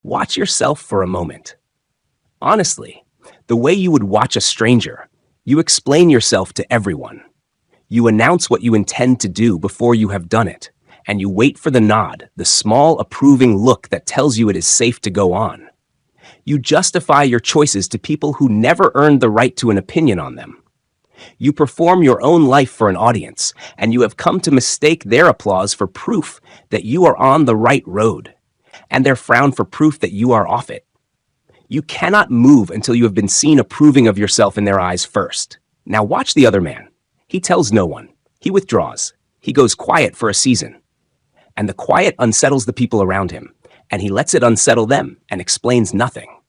Watch yourself for a moment. Honestly, the way you would watch a stranger, you explain yourself to everyone. You announce what you intend to do before you have done it, and you wait for the nod, the small approving look that tells you it is safe to go on. You justify your choices to people who never earned the right to an opinion on them. You perform your own life for an audience, and you have come to mistake their applause for proof that you are on the right road, and their frown for proof that you are off it. You cannot move until you have been seen approving of yourself in their eyes first. Now watch the other man. He tells no one. He withdraws. He goes quiet for a season. And the quiet unsettles the people around him, and he lets it unsettle them and explains nothing.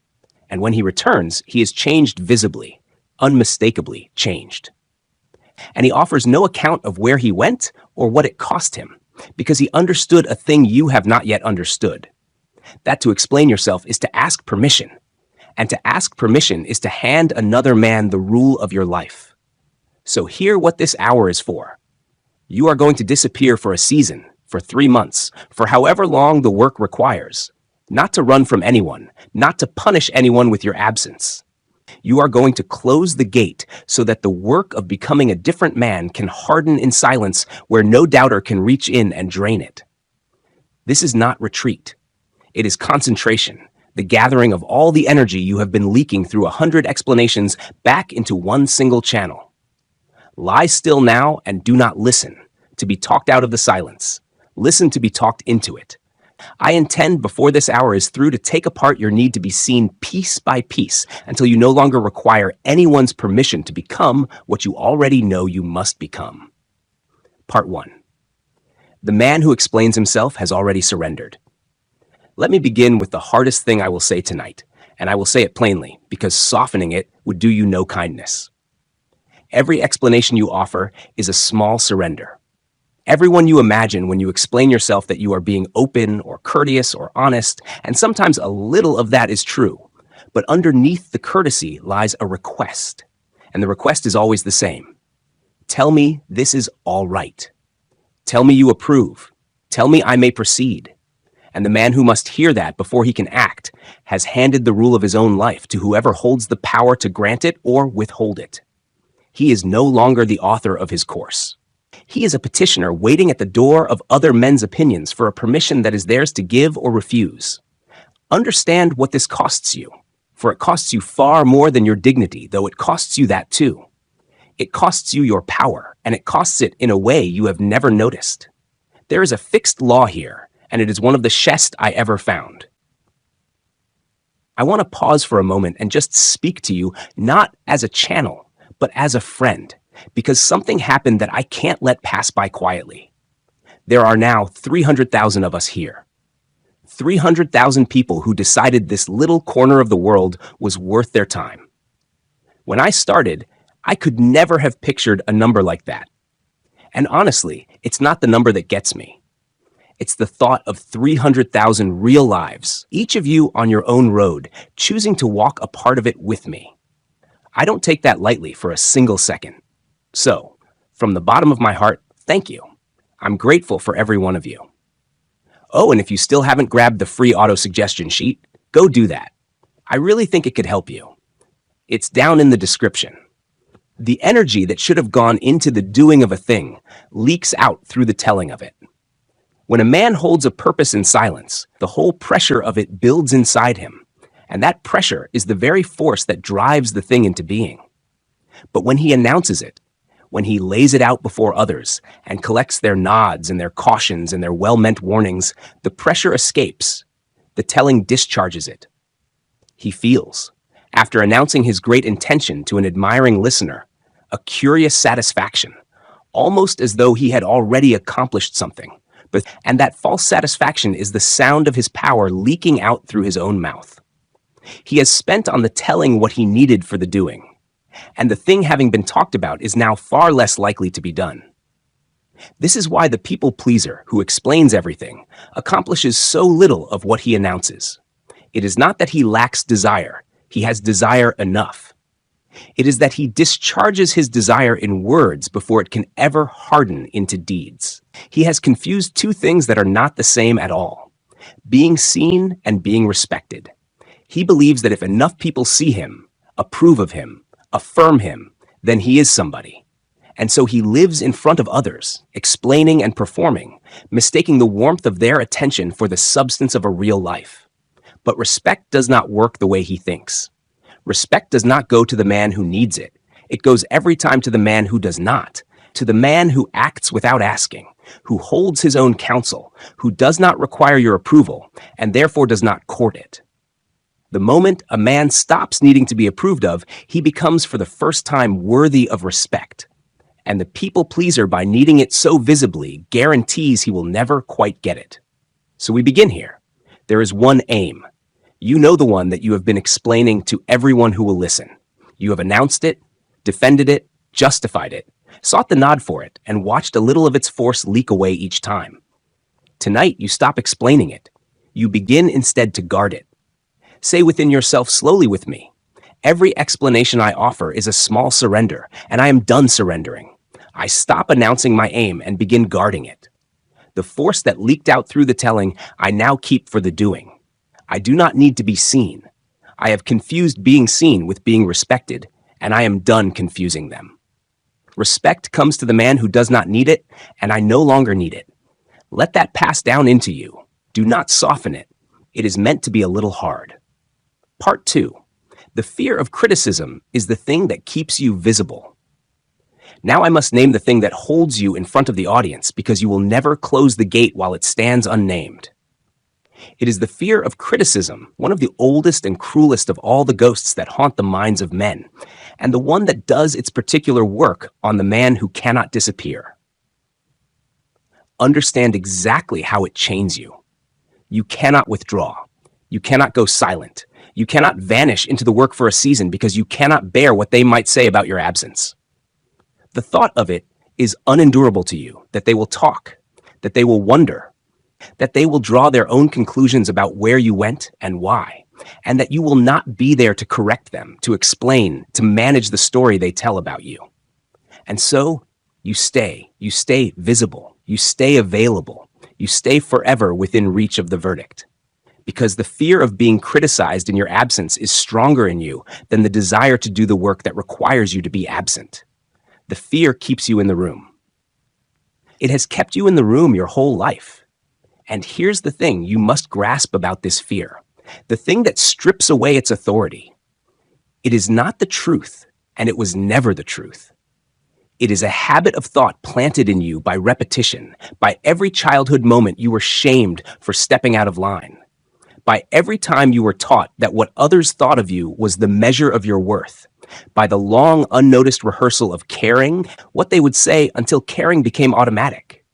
And when he returns, he is changed visibly, unmistakably changed. And he offers no account of where he went or what it cost him, because he understood a thing you have not yet understood. That to explain yourself is to ask permission. And to ask permission is to hand another man the rule of your life. So hear what this hour is for. You are going to disappear for a season, for 3 months, for however long the work requires. Not to run from anyone, not to punish anyone with your absence. You are going to close the gate so that the work of becoming a different man can harden in silence where no doubter can reach in and drain it. This is not retreat. It is concentration, the gathering of all the energy you have been leaking through 100 explanations back into one single channel. Lie still now and do not listen to be talked out of the silence. Listen to be talked into it. I intend before this hour is through to take apart your need to be seen piece by piece until you no longer require anyone's permission to become what you already know you must become. Part 1. The man who explains himself has already surrendered. Let me begin with the hardest thing I will say tonight, and I will say it plainly because softening it would do you no kindness. Every explanation you offer is a small surrender. Everyone you imagine when you explain yourself that you are being open or courteous or honest, and sometimes a little of that is true. But underneath the courtesy lies a request, and the request is always the same. Tell me this is all right. Tell me you approve. Tell me I may proceed. And the man who must hear that before he can act has handed the rule of his own life to whoever holds the power to grant it or withhold it. He is no longer the author of his course. He is a petitioner waiting at the door of other men's opinions for a permission that is theirs to give or refuse. Understand what this costs you, for it costs you far more than your dignity, though it costs you that too. It costs you your power, and it costs it in a way you have never noticed. There is a fixed law here, and it is one of the shest I ever found. I want to pause for a moment and just speak to you, not as a channel, but as a friend, because something happened that I can't let pass by quietly. There are now 300,000 of us here. 300,000 people who decided this little corner of the world was worth their time. When I started, I could never have pictured a number like that. And honestly, it's not the number that gets me. It's the thought of 300,000 real lives, each of you on your own road, choosing to walk a part of it with me. I don't take that lightly for a single second. So, from the bottom of my heart, thank you. I'm grateful for every one of you. Oh, and if you still haven't grabbed the free auto-suggestion sheet, go do that. I really think it could help you. It's down in the description. The energy that should have gone into the doing of a thing leaks out through the telling of it. When a man holds a purpose in silence, the whole pressure of it builds inside him, and that pressure is the very force that drives the thing into being. But when he announces it, when he lays it out before others and collects their nods and their cautions and their well-meant warnings, the pressure escapes. The telling discharges it. He feels, after announcing his great intention to an admiring listener, a curious satisfaction, almost as though he had already accomplished something. And that false satisfaction is the sound of his power leaking out through his own mouth. He has spent on the telling what he needed for the doing. And the thing having been talked about is now far less likely to be done. This is why the people pleaser who explains everything accomplishes so little of what he announces. It is not that he lacks desire, he has desire enough. It is that he discharges his desire in words before it can ever harden into deeds. He has confused two things that are not the same at all. being seen and being respected. He believes that if enough people see him, approve of him, affirm him, then he is somebody. And so he lives in front of others, explaining and performing, mistaking the warmth of their attention for the substance of a real life. But respect does not work the way he thinks. Respect does not go to the man who needs it. It goes every time to the man who does not, to the man who acts without asking, who holds his own counsel, who does not require your approval, and therefore does not court it. The moment a man stops needing to be approved of, he becomes for the first time worthy of respect. And the people pleaser, by needing it so visibly, guarantees he will never quite get it. So we begin here. There is one aim. You know the one that you have been explaining to everyone who will listen. You have announced it, defended it, justified it, sought the nod for it, and watched a little of its force leak away each time. Tonight, you stop explaining it. You begin instead to guard it. Say within yourself slowly with me, every explanation I offer is a small surrender, and I am done surrendering. I stop announcing my aim and begin guarding it. The force that leaked out through the telling, I now keep for the doing. I do not need to be seen. I have confused being seen with being respected, and I am done confusing them. Respect comes to the man who does not need it, and I no longer need it. Let that pass down into you. Do not soften it. It is meant to be a little hard. Part 2. The fear of criticism is the thing that keeps you visible. Now I must name the thing that holds you in front of the audience, because you will never close the gate while it stands unnamed. It is the fear of criticism, one of the oldest and cruelest of all the ghosts that haunt the minds of men, and the one that does its particular work on the man who cannot disappear. Understand exactly how it chains you. You cannot withdraw. You cannot go silent. You cannot vanish into the work for a season because you cannot bear what they might say about your absence. The thought of it is unendurable to you, that they will talk, that they will wonder, that they will draw their own conclusions about where you went and why, and that you will not be there to correct them, to explain, to manage the story they tell about you. And so you stay visible, you stay available, you stay forever within reach of the verdict. Because the fear of being criticized in your absence is stronger in you than the desire to do the work that requires you to be absent. The fear keeps you in the room. It has kept you in the room your whole life. And here's the thing you must grasp about this fear, the thing that strips away its authority. It is not the truth, and it was never the truth. It is a habit of thought planted in you by repetition, by every childhood moment you were shamed for stepping out of line. By every time you were taught that what others thought of you was the measure of your worth, by the long unnoticed rehearsal of caring, what they would say until caring became automatic.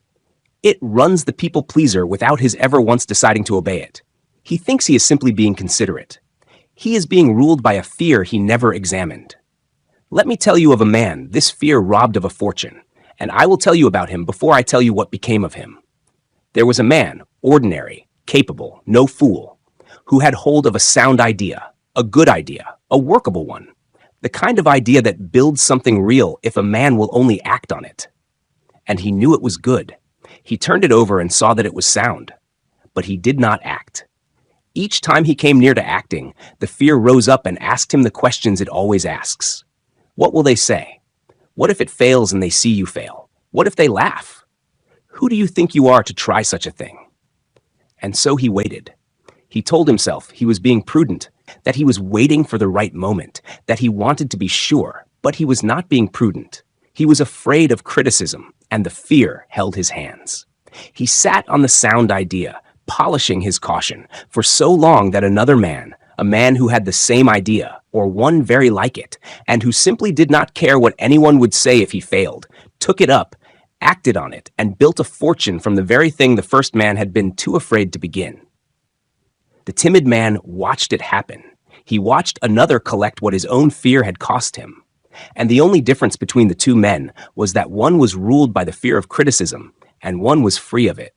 It runs the people pleaser without his ever once deciding to obey it. He thinks he is simply being considerate. He is being ruled by a fear he never examined. Let me tell you of a man this fear robbed of a fortune, and I will tell you about him before I tell you what became of him. There was a man, ordinary, capable, no fool, who had hold of a sound idea, a good idea, a workable one, the kind of idea that builds something real if a man will only act on it. And he knew it was good. He turned it over and saw that it was sound, but he did not act. Each time he came near to acting, the fear rose up and asked him the questions it always asks. What will they say? What if it fails and they see you fail? What if they laugh? Who do you think you are to try such a thing? And so he waited. He told himself he was being prudent, that he was waiting for the right moment, that he wanted to be sure, but he was not being prudent. He was afraid of criticism, and the fear held his hands. He sat on the sound idea, polishing his caution, for so long that another man, a man who had the same idea, or one very like it, and who simply did not care what anyone would say if he failed, took it up, acted on it, and built a fortune from the very thing the first man had been too afraid to begin. The timid man watched it happen. He watched another collect what his own fear had cost him. And the only difference between the two men was that one was ruled by the fear of criticism, and one was free of it.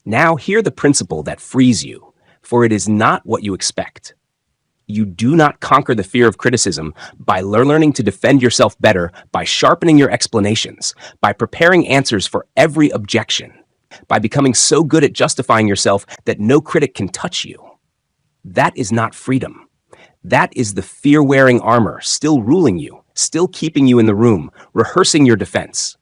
Now hear the principle that frees you, for it is not what you expect. You do not conquer the fear of criticism by learning to defend yourself better, by sharpening your explanations, by preparing answers for every objection. by becoming so good at justifying yourself that no critic can touch you. That is not freedom. That is the fear-wearing armor still ruling you, still keeping you in the room, rehearsing your defense.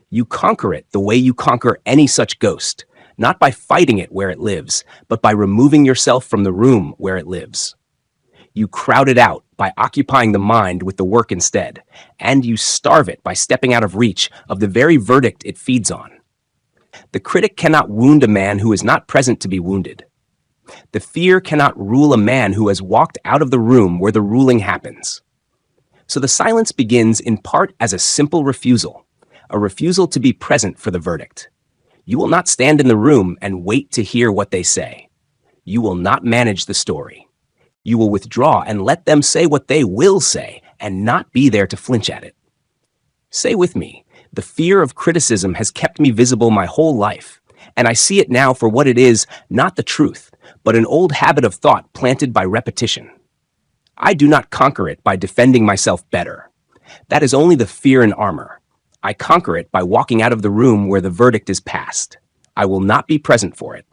You conquer it the way you conquer any such ghost, not by fighting it where it lives, but by removing yourself from the room where it lives. You crowd it out by occupying the mind with the work instead, and you starve it by stepping out of reach of the very verdict it feeds on. The critic cannot wound a man who is not present to be wounded. The fear cannot rule a man who has walked out of the room where the ruling happens. So the silence begins in part as a simple refusal, a refusal to be present for the verdict. You will not stand in the room and wait to hear what they say. You will not manage the story. You will withdraw and let them say what they will say and not be there to flinch at it. Say with me, the fear of criticism has kept me visible my whole life, and I see it now for what it is, not the truth, but an old habit of thought planted by repetition. I do not conquer it by defending myself better. That is only the fear in armor. I conquer it by walking out of the room where the verdict is passed. I will not be present for it.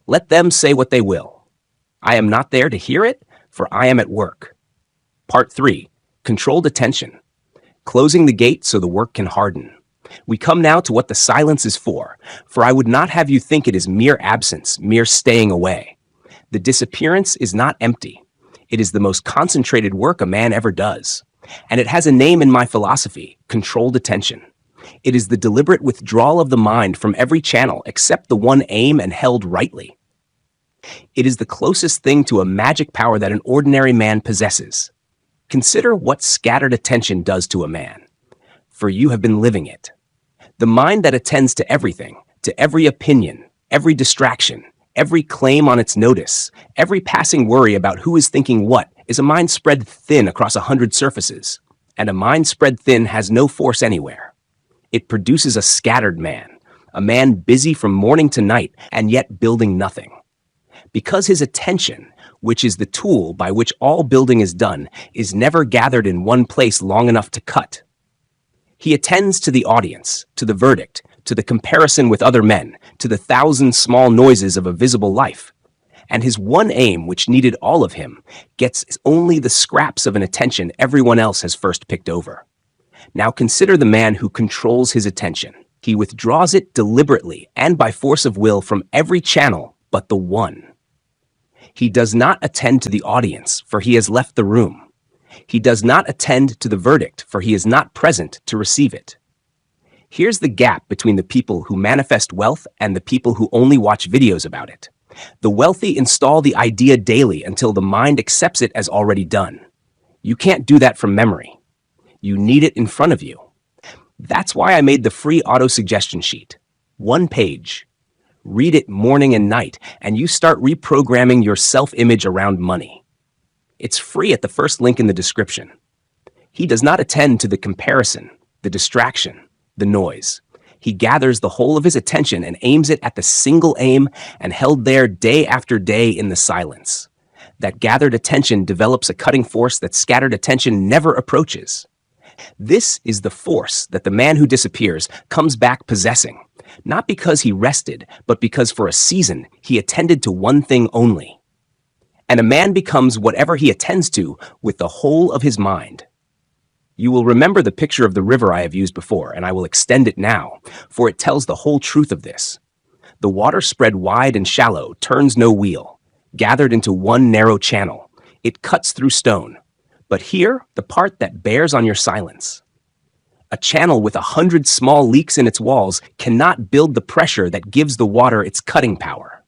Let them say what they will. I am not there to hear it, for I am at work. Part 3. Controlled attention. Closing the gate so the work can harden. We come now to what the silence is for I would not have you think it is mere absence, mere staying away. The disappearance is not empty. It is the most concentrated work a man ever does. And it has a name in my philosophy, controlled attention. It is the deliberate withdrawal of the mind from every channel except the one aim and held rightly. It is the closest thing to a magic power that an ordinary man possesses. Consider what scattered attention does to a man, for you have been living it. The mind that attends to everything, to every opinion, every distraction, every claim on its notice, every passing worry about who is thinking what, is a mind spread thin across 100 surfaces, and a mind spread thin has no force anywhere. It produces a scattered man, a man busy from morning to night and yet building nothing. Because his attention, which is the tool by which all building is done, is never gathered in one place long enough to cut. He attends to the audience, to the verdict, to the comparison with other men, to the thousand small noises of a visible life. And his one aim, which needed all of him, gets only the scraps of an attention everyone else has first picked over. Now consider the man who controls his attention. He withdraws it deliberately and by force of will from every channel but the one. He does not attend to the audience, for he has left the room. He does not attend to the verdict, for he is not present to receive it. Here's the gap between the people who manifest wealth and the people who only watch videos about it. The wealthy install the idea daily until the mind accepts it as already done. You can't do that from memory. You need it in front of you. That's why I made the free auto-suggestion sheet. 1 page. Read it morning and night, and you start reprogramming your self-image around money. It's free at the first link in the description. He does not attend to the comparison, the distraction, the noise. He gathers the whole of his attention and aims it at the single aim and held there day after day in the silence. That gathered attention develops a cutting force that scattered attention never approaches. This is the force that the man who disappears comes back possessing, not because he rested, but because for a season he attended to one thing only. And a man becomes whatever he attends to with the whole of his mind. You will remember the picture of the river I have used before, and I will extend it now, for it tells the whole truth of this. The water spread wide and shallow turns no wheel, gathered into one narrow channel. It cuts through stone. But here, the part that bears on your silence. A channel with 100 small leaks in its walls cannot build the pressure that gives the water its cutting power.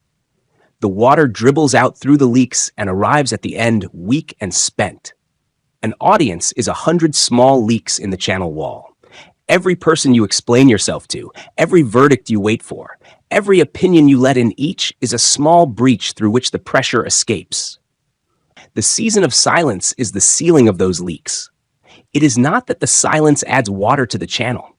The water dribbles out through the leaks and arrives at the end weak and spent. An audience is 100 small leaks in the channel wall. Every person you explain yourself to, every verdict you wait for, every opinion you let in each is a small breach through which the pressure escapes. The season of silence is the sealing of those leaks. It is not that the silence adds water to the channel.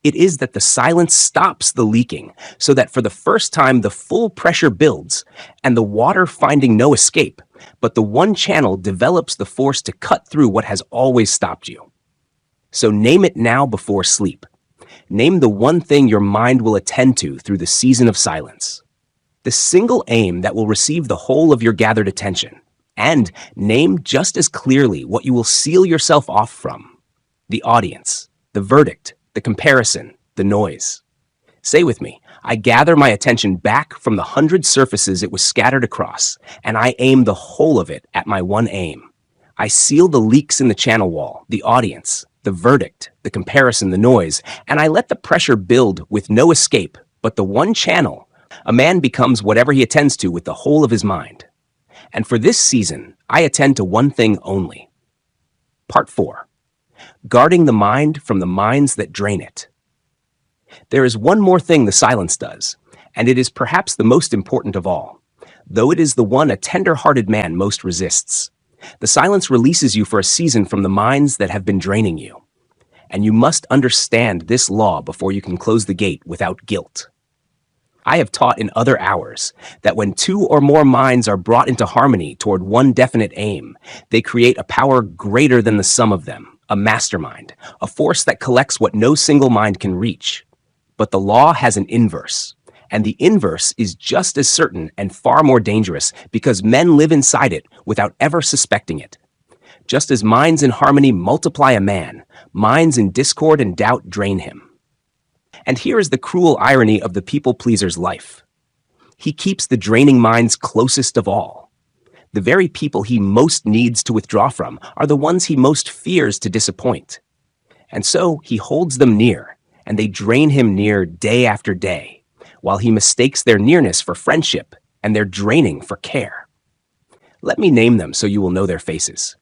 It is that the silence stops the leaking, so that for the first time the full pressure builds, and the water finding no escape, but the one channel develops the force to cut through what has always stopped you. So name it now before sleep. Name the one thing your mind will attend to through the season of silence. The single aim that will receive the whole of your gathered attention. And name just as clearly what you will seal yourself off from. The audience, the verdict, the comparison, the noise. Say with me, I gather my attention back from the 100 surfaces it was scattered across, and I aim the whole of it at my one aim. I seal the leaks in the channel wall, the audience, the verdict, the comparison, the noise, and I let the pressure build with no escape but the one channel. A man becomes whatever he attends to with the whole of his mind. And for this season, I attend to one thing only. Part 4. Guarding the mind from the minds that drain it. There is one more thing the silence does, and it is perhaps the most important of all, though it is the one a tender-hearted man most resists. The silence releases you for a season from the minds that have been draining you. And you must understand this law before you can close the gate without guilt. I have taught in other hours that when two or more minds are brought into harmony toward one definite aim, they create a power greater than the sum of them, a mastermind, a force that collects what no single mind can reach. But the law has an inverse, and the inverse is just as certain and far more dangerous because men live inside it without ever suspecting it. Just as minds in harmony multiply a man, minds in discord and doubt drain him. And here is the cruel irony of the people-pleaser's life. He keeps the draining minds closest of all. The very people he most needs to withdraw from are the ones he most fears to disappoint. And so he holds them near, and they drain him near day after day, while he mistakes their nearness for friendship and their draining for care. Let me name them so you will know their faces.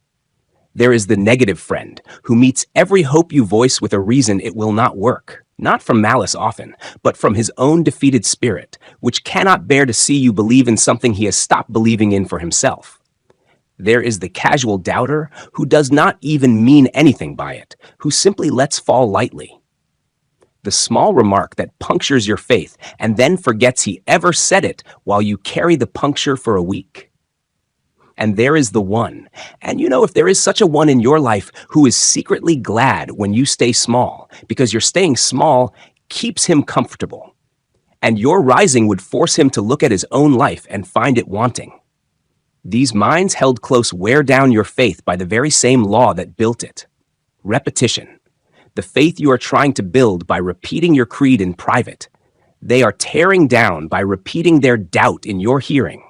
There is the negative friend who meets every hope you voice with a reason it will not work. Not from malice often, but from his own defeated spirit, which cannot bear to see you believe in something he has stopped believing in for himself. There is the casual doubter who does not even mean anything by it, who simply lets fall lightly. The small remark that punctures your faith and then forgets he ever said it while you carry the puncture for a week. And there is the one, and you know if there is such a one in your life who is secretly glad when you stay small, because your staying small keeps him comfortable. And your rising would force him to look at his own life and find it wanting. These minds held close wear down your faith by the very same law that built it. Repetition. The faith you are trying to build by repeating your creed in private. They are tearing down by repeating their doubt in your hearing.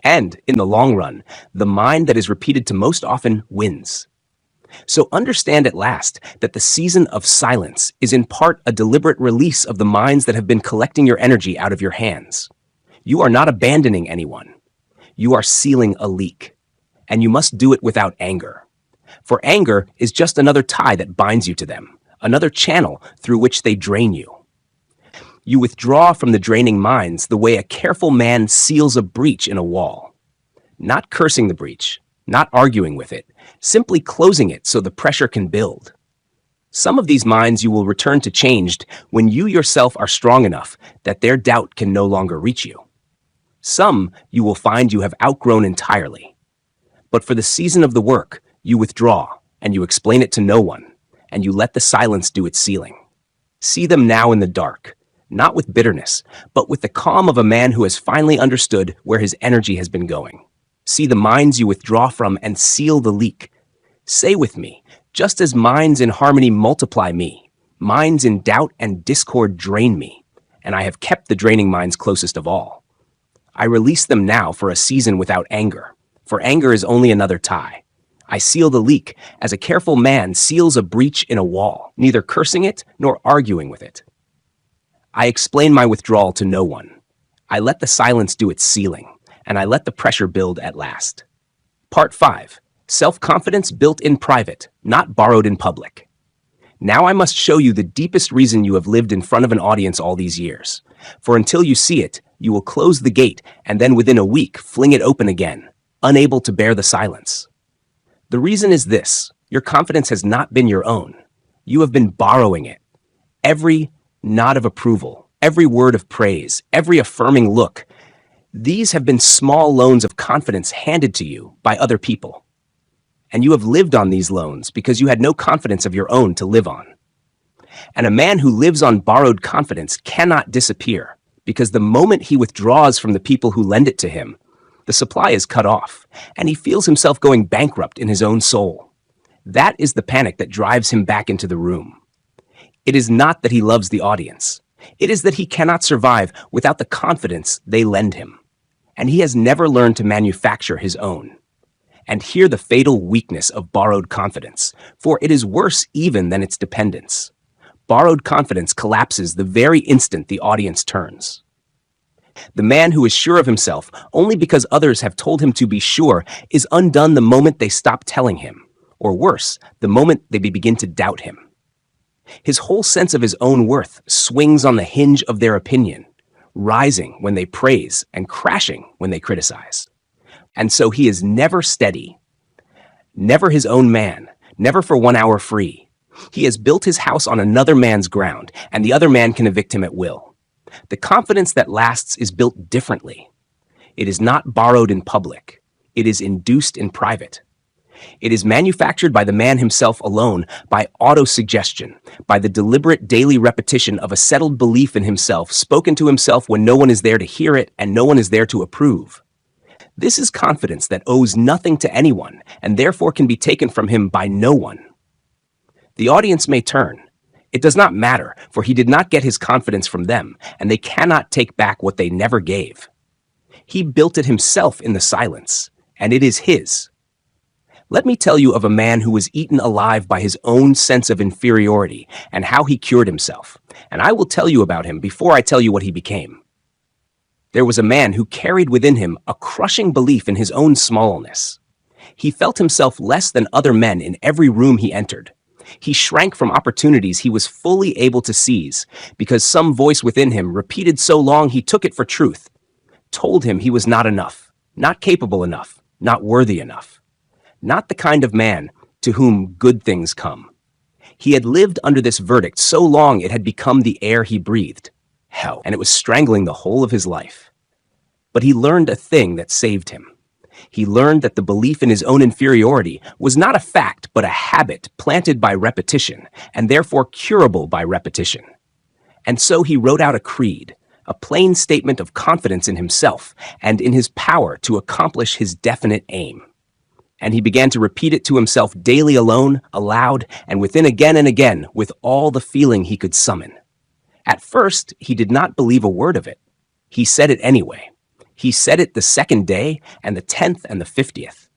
And, in the long run, the mind that is repeated to most often wins. So understand at last that the season of silence is in part a deliberate release of the minds that have been collecting your energy out of your hands. You are not abandoning anyone. You are sealing a leak. And you must do it without anger. For anger is just another tie that binds you to them, another channel through which they drain you. You withdraw from the draining minds the way a careful man seals a breach in a wall. Not cursing the breach, not arguing with it, simply closing it so the pressure can build. Some of these minds you will return to changed when you yourself are strong enough that their doubt can no longer reach you. Some you will find you have outgrown entirely. But for the season of the work, you withdraw and you explain it to no one, and you let the silence do its sealing. See them now in the dark. Not with bitterness, but with the calm of a man who has finally understood where his energy has been going. See the minds you withdraw from and seal the leak. Say with me, just as minds in harmony multiply me, minds in doubt and discord drain me, and I have kept the draining minds closest of all. I release them now for a season without anger, for anger is only another tie. I seal the leak as a careful man seals a breach in a wall, neither cursing it nor arguing with it. I explain my withdrawal to no one. I let the silence do its sealing, and I let the pressure build at last. Part 5. Self-confidence built in private, not borrowed in public. Now I must show you the deepest reason you have lived in front of an audience all these years. For until you see it, you will close the gate and then within a week fling it open again, unable to bear the silence. The reason is this: your confidence has not been your own. You have been borrowing it. Every nod of approval, every word of praise, every affirming look, these have been small loans of confidence handed to you by other people. And you have lived on these loans because you had no confidence of your own to live on. And a man who lives on borrowed confidence cannot disappear, because the moment he withdraws from the people who lend it to him, the supply is cut off, and he feels himself going bankrupt in his own soul. That is the panic that drives him back into the room. It is not that he loves the audience. It is that he cannot survive without the confidence they lend him. And he has never learned to manufacture his own. And hear the fatal weakness of borrowed confidence, for it is worse even than its dependence. Borrowed confidence collapses the very instant the audience turns. The man who is sure of himself only because others have told him to be sure is undone the moment they stop telling him, or worse, the moment they begin to doubt him. His whole sense of his own worth swings on the hinge of their opinion, rising when they praise and crashing when they criticize. And so he is never steady, never his own man, never for 1 hour free. He has built his house on another man's ground, and the other man can evict him at will. The confidence that lasts is built differently. It is not borrowed in public. It is induced in private. It is manufactured by the man himself alone, by autosuggestion, by the deliberate daily repetition of a settled belief in himself, spoken to himself when no one is there to hear it and no one is there to approve. This is confidence that owes nothing to anyone and therefore can be taken from him by no one. The audience may turn. It does not matter, for he did not get his confidence from them, and they cannot take back what they never gave. He built it himself in the silence, and it is his. Let me tell you of a man who was eaten alive by his own sense of inferiority and how he cured himself, and I will tell you about him before I tell you what he became. There was a man who carried within him a crushing belief in his own smallness. He felt himself less than other men in every room he entered. He shrank from opportunities he was fully able to seize because some voice within him, repeated so long he took it for truth, told him he was not enough, not capable enough, not worthy enough, not the kind of man to whom good things come. He had lived under this verdict so long it had become the air he breathed, hell, and it was strangling the whole of his life. But he learned a thing that saved him. He learned that the belief in his own inferiority was not a fact, but a habit planted by repetition, and therefore curable by repetition. And so he wrote out a creed, a plain statement of confidence in himself and in his power to accomplish his definite aim. And he began to repeat it to himself daily alone, aloud, and within again and again, with all the feeling he could summon. At first, he did not believe a word of it. He said it anyway. He said it the second day, and the 10th and the 50th.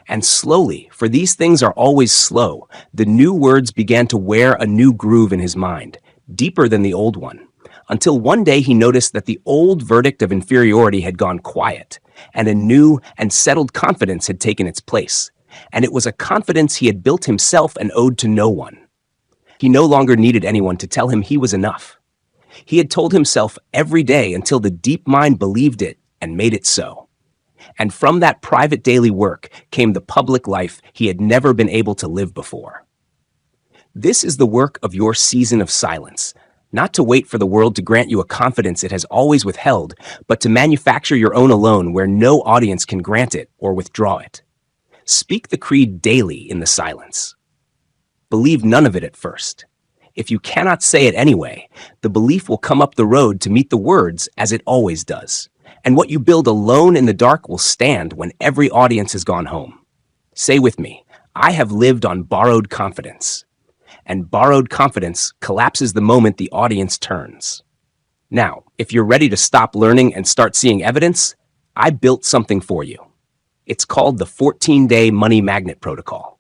And slowly, for these things are always slow, the new words began to wear a new groove in his mind, deeper than the old one, until one day he noticed that the old verdict of inferiority had gone quiet, and a new and settled confidence had taken its place. And it was a confidence he had built himself and owed to no one. He no longer needed anyone to tell him he was enough. He had told himself every day until the deep mind believed it and made it so. And from that private daily work came the public life he had never been able to live before. This is the work of your season of silence, not to wait for the world to grant you a confidence it has always withheld, but to manufacture your own alone where no audience can grant it or withdraw it. Speak the creed daily in the silence. Believe none of it at first. If you cannot say it anyway, the belief will come up the road to meet the words as it always does. And what you build alone in the dark will stand when every audience has gone home. Say with me, I have lived on borrowed confidence. And borrowed confidence collapses the moment the audience turns. Now, if you're ready to stop learning and start seeing evidence, I built something for you. It's called the 14-Day Money Magnet Protocol.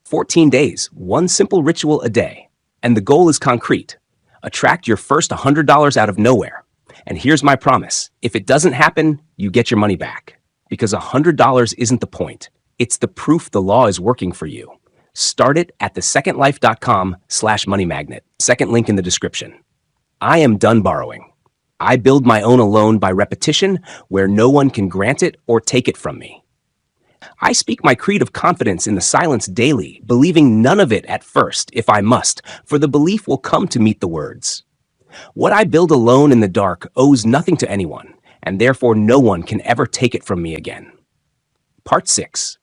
14 days, one simple ritual a day. And the goal is concrete. Attract your first $100 out of nowhere. And here's my promise. If it doesn't happen, you get your money back. Because $100 isn't the point. It's the proof the law is working for you. Start it at thesecondlife.com/moneymagnet. Second link in the description. I am done borrowing. I build my own alone by repetition where no one can grant it or take it from me. I speak my creed of confidence in the silence daily, believing none of it at first, if I must, for the belief will come to meet the words. What I build alone in the dark owes nothing to anyone, and therefore no one can ever take it from me again. Part 6.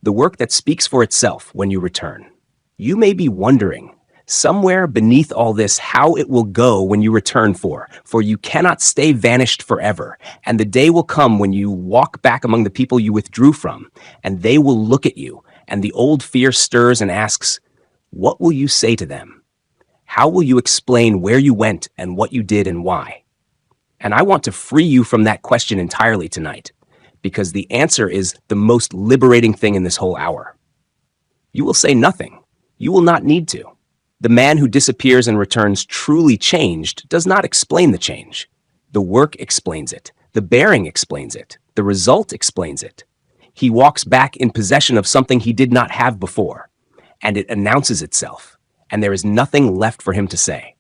The work that speaks for itself when you return. You may be wondering, Somewhere beneath all this, how it will go when you return for you cannot stay vanished forever, and the day will come when you walk back among the people you withdrew from, and they will look at you, and the old fear stirs and asks, what will you say to them? How will you explain where you went and what you did and why? And I want to free you from that question entirely tonight, because the answer is the most liberating thing in this whole hour. You will say nothing. You will not need to. The man who disappears and returns truly changed does not explain the change. The work explains it. The bearing explains it. The result explains it. He walks back in possession of something he did not have before, and it announces itself, and there is nothing left for him to say.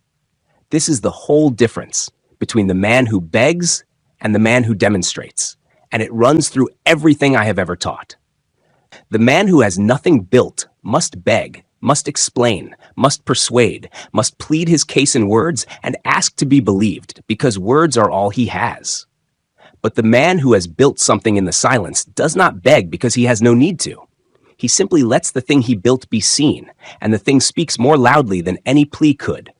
This is the whole difference between the man who begs and the man who demonstrates, and it runs through everything I have ever taught. The man who has nothing built must beg, must explain, must persuade, must plead his case in words and ask to be believed, because words are all he has. But the man who has built something in the silence does not beg because he has no need to. He simply lets the thing he built be seen, and the thing speaks more loudly than any plea could.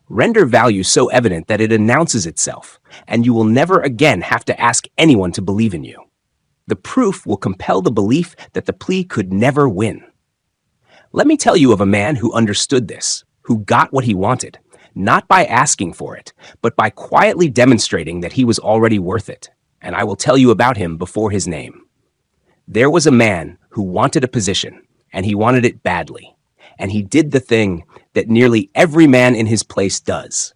Render value so evident that it announces itself, and you will never again have to ask anyone to believe in you. The proof will compel the belief that the plea could never win. Let me tell you of a man who understood this, who got what he wanted, not by asking for it, but by quietly demonstrating that he was already worth it, and I will tell you about him before his name. There was a man who wanted a position, and he wanted it badly, and he did the thing that nearly every man in his place does.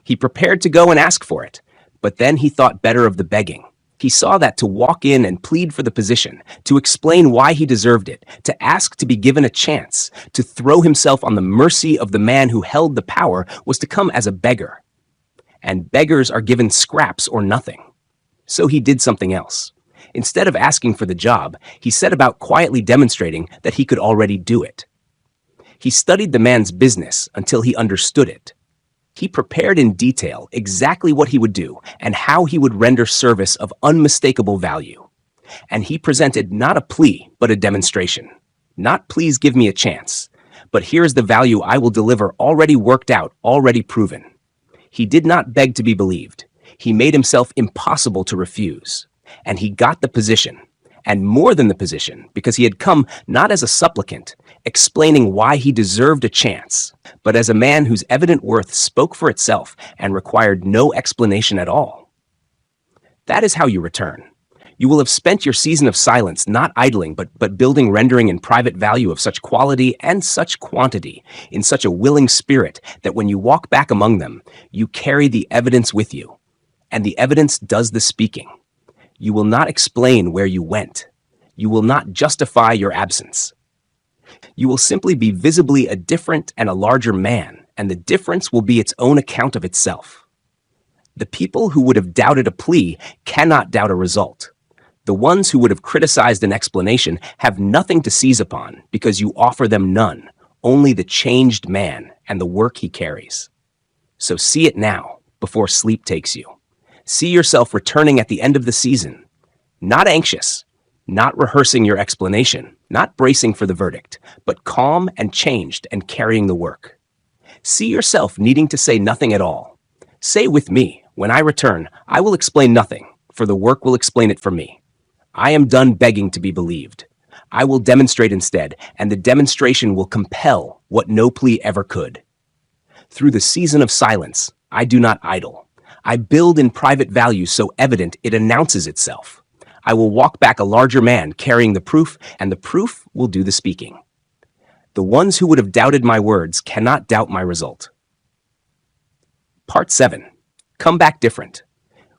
He prepared to go and ask for it, but then he thought better of the begging. He saw that to walk in and plead for the position, to explain why he deserved it, to ask to be given a chance, to throw himself on the mercy of the man who held the power was to come as a beggar. And beggars are given scraps or nothing. So he did something else. Instead of asking for the job, he set about quietly demonstrating that he could already do it. He studied the man's business until he understood it. He prepared in detail exactly what he would do and how he would render service of unmistakable value. And he presented not a plea, but a demonstration. Not please give me a chance, but here's the value I will deliver already worked out, already proven. He did not beg to be believed. He made himself impossible to refuse. And he got the position, and more than the position, because he had come not as a supplicant, explaining why he deserved a chance, but as a man whose evident worth spoke for itself and required no explanation at all. That is how you return. You will have spent your season of silence not idling, but building rendering and private value of such quality and such quantity, in such a willing spirit that when you walk back among them, you carry the evidence with you, and the evidence does the speaking. You will not explain where you went. You will not justify your absence. You will simply be visibly a different and a larger man, and the difference will be its own account of itself. The people who would have doubted a plea cannot doubt a result. The ones who would have criticized an explanation have nothing to seize upon because you offer them none, only the changed man and the work he carries. So see it now, before sleep takes you. See yourself returning at the end of the season, not anxious, not rehearsing your explanation, not bracing for the verdict, but calm and changed and carrying the work. See yourself needing to say nothing at all. Say with me, when I return, I will explain nothing, for the work will explain it for me. I am done begging to be believed. I will demonstrate instead, and the demonstration will compel what no plea ever could. Through the season of silence, I do not idle. I build in private value so evident it announces itself. I will walk back a larger man carrying the proof, and the proof will do the speaking. The ones who would have doubted my words cannot doubt my result. Part 7. Come back different.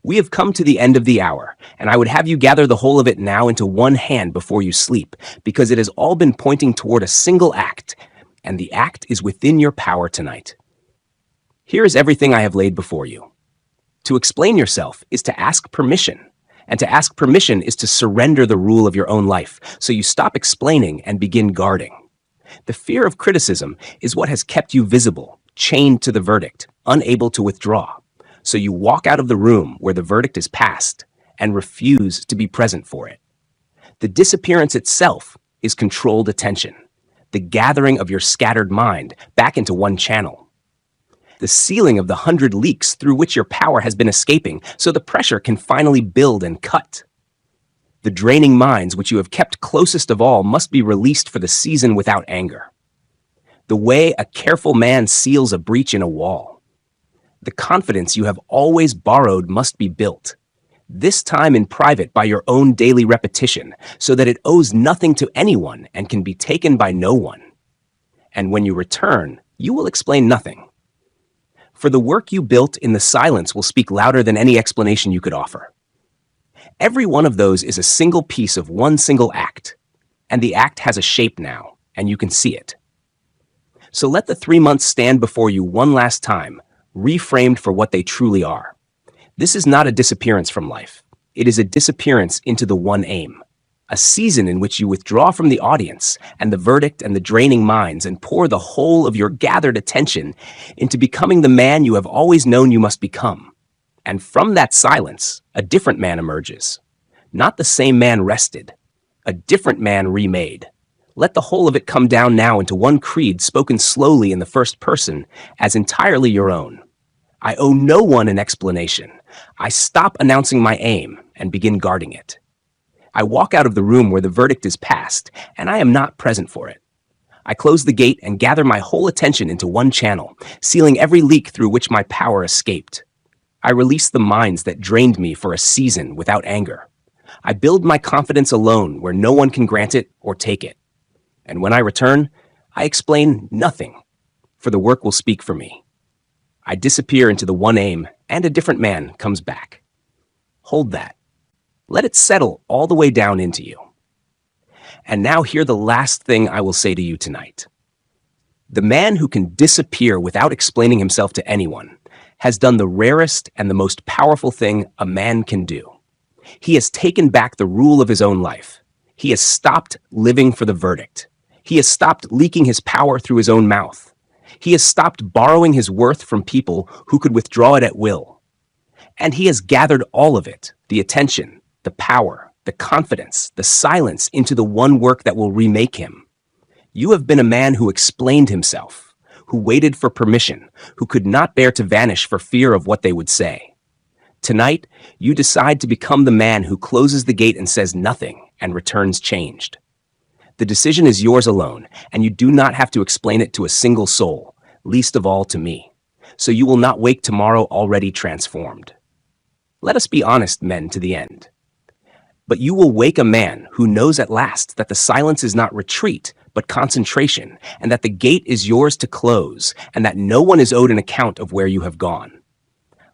We have come to the end of the hour, and I would have you gather the whole of it now into one hand before you sleep, because it has all been pointing toward a single act, and the act is within your power tonight. Here is everything I have laid before you. To explain yourself is to ask permission, and to ask permission is to surrender the rule of your own life, so you stop explaining and begin guarding. The fear of criticism is what has kept you visible, chained to the verdict, unable to withdraw. So you walk out of the room where the verdict is passed and refuse to be present for it. The disappearance itself is controlled attention. the gathering of your scattered mind back into one channel, the sealing of the 100 leaks through which your power has been escaping so the pressure can finally build and cut. The draining minds which you have kept closest of all must be released for the season without anger. The way a careful man seals a breach in a wall. The confidence you have always borrowed must be built, this time in private by your own daily repetition, so that it owes nothing to anyone and can be taken by no one. And when you return, you will explain nothing. For the work you built in the silence will speak louder than any explanation you could offer. Every one of those is a single piece of one single act, and the act has a shape now, and you can see it. So let the 3 months stand before you one last time, reframed for what they truly are. This is not a disappearance from life. It is a disappearance into the one aim, a season in which you withdraw from the audience and the verdict and the draining minds and pour the whole of your gathered attention into becoming the man you have always known you must become. And from that silence, a different man emerges. Not the same man rested, a different man remade. Let the whole of it come down now into one creed spoken slowly in the first person as entirely your own. I owe no one an explanation. I stop announcing my aim and begin guarding it. I walk out of the room where the verdict is passed, and I am not present for it. I close the gate and gather my whole attention into one channel, sealing every leak through which my power escaped. I release the minds that drained me for a season without anger. I build my confidence alone where no one can grant it or take it. And when I return, I explain nothing, for the work will speak for me. I disappear into the one aim, and a different man comes back. Hold that. Let it settle all the way down into you. And now hear the last thing I will say to you tonight. The man who can disappear without explaining himself to anyone has done the rarest and the most powerful thing a man can do. He has taken back the rule of his own life. He has stopped living for the verdict. He has stopped leaking his power through his own mouth. He has stopped borrowing his worth from people who could withdraw it at will. And he has gathered all of it, the attention, the power, the confidence, the silence, into the one work that will remake him. You have been a man who explained himself, who waited for permission, who could not bear to vanish for fear of what they would say. Tonight, you decide to become the man who closes the gate and says nothing and returns changed. The decision is yours alone, and you do not have to explain it to a single soul, least of all to me. So you will not wake tomorrow already transformed. Let us be honest, men, to the end. But you will wake a man who knows at last that the silence is not retreat, but concentration, and that the gate is yours to close, and that no one is owed an account of where you have gone.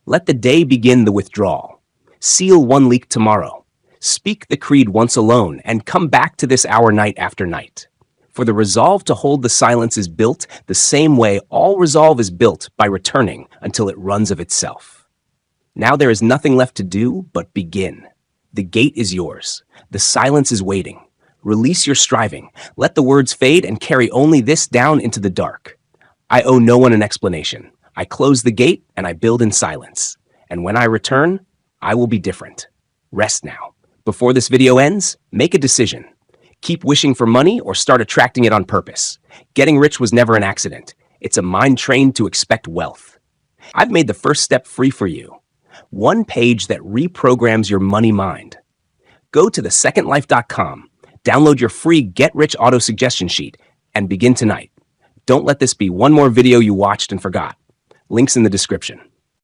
Let the day begin the withdrawal. Seal one leak tomorrow. Speak the creed once alone, and come back to this hour night after night. For the resolve to hold the silence is built the same way all resolve is built, by returning until it runs of itself. Now there is nothing left to do but begin. The gate is yours. The silence is waiting. Release your striving. Let the words fade and carry only this down into the dark. I owe no one an explanation. I close the gate and I build in silence. And when I return, I will be different. Rest now. Before this video ends, make a decision. Keep wishing for money or start attracting it on purpose. Getting rich was never an accident. It's a mind trained to expect wealth. I've made the first step free for you. One page that reprograms your money mind. Go to thesecondlife.com, download your free Get Rich Auto Suggestion Sheet, and begin tonight. Don't let this be one more video you watched and forgot. Links in the description.